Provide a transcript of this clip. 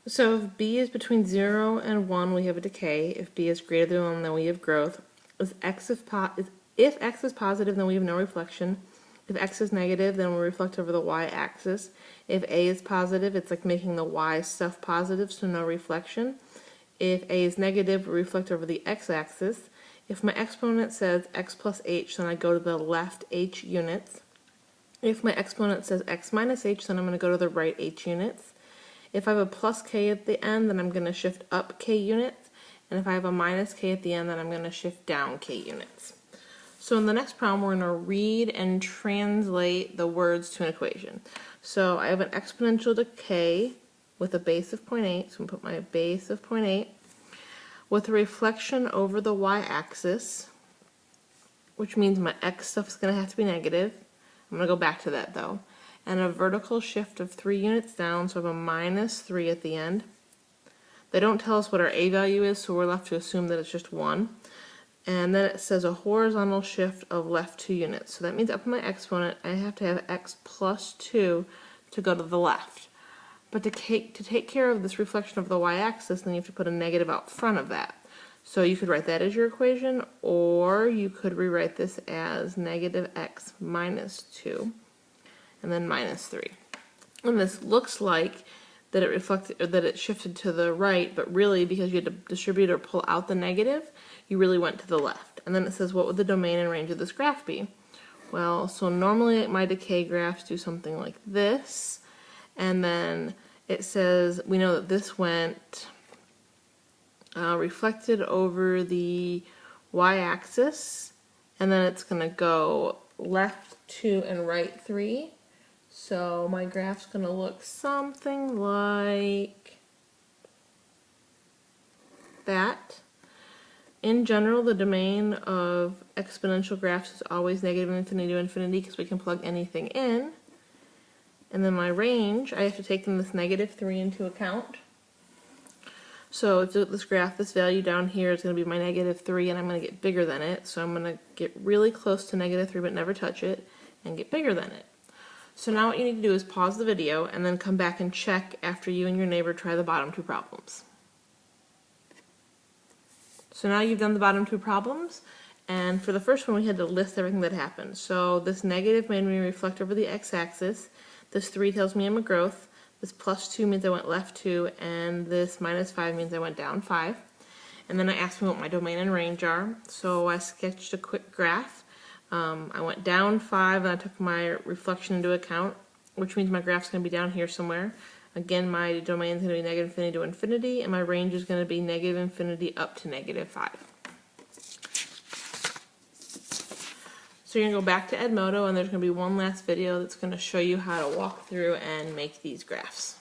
So if b is between 0 and 1, we have a decay. If b is greater than 1, then we have growth. If x is positive, then we have no reflection. If x is negative, then we reflect over the y-axis. If a is positive, it's like making the y stuff positive, so no reflection. If a is negative, we reflect over the x-axis. If my exponent says x plus h, then I go to the left h units. If my exponent says x minus h, then I'm going to go to the right h units. If I have a plus k at the end, then I'm going to shift up k units. And if I have a minus k at the end, then I'm going to shift down k units. So in the next problem, we're going to read and translate the words to an equation. So I have an exponential decay with a base of 0.8. So I'm going to put my base of 0.8 with a reflection over the y-axis, which means my x stuff is going to have to be negative. I'm going to go back to that though. And a vertical shift of 3 units down, so I have a minus 3 at the end. They don't tell us what our a value is, so we're left to assume that it's just 1. And then it says a horizontal shift of left 2 units. So that means up in my exponent, I have to have x plus 2 to go to the left. But to take care of this reflection of the y-axis, then you have to put a negative out front of that. So you could write that as your equation, or you could rewrite this as negative x minus 2. And then minus 3. And this looks like that it reflected, or that it shifted to the right, but really because you had to distribute or pull out the negative, you really went to the left. And then it says, what would the domain and range of this graph be? Well, so normally my decay graphs do something like this, and then it says, we know that this went reflected over the y-axis, and then it's going to go left 2 and right 3. So my graph's going to look something like that. In general, the domain of exponential graphs is always negative infinity to infinity because we can plug anything in. And then my range, I have to take in this negative 3 into account. So if this graph, this value down here is going to be my negative 3, and I'm going to get bigger than it. So I'm going to get really close to negative 3 but never touch it and get bigger than it. So now what you need to do is pause the video and then come back and check after you and your neighbor try the bottom 2 problems. So now you've done the bottom 2 problems, and for the first one we had to list everything that happened. So this negative made me reflect over the x-axis, this 3 tells me I'm a growth, this plus 2 means I went left 2, and this minus 5 means I went down 5. And then I asked me what my domain and range are, so I sketched a quick graph. I went down 5 and I took my reflection into account, which means my graph's going to be down here somewhere. Again, my domain is going to be negative infinity to infinity, and my range is going to be negative infinity up to negative 5. So you're going to go back to Edmodo, and there's going to be one last video that's going to show you how to walk through and make these graphs.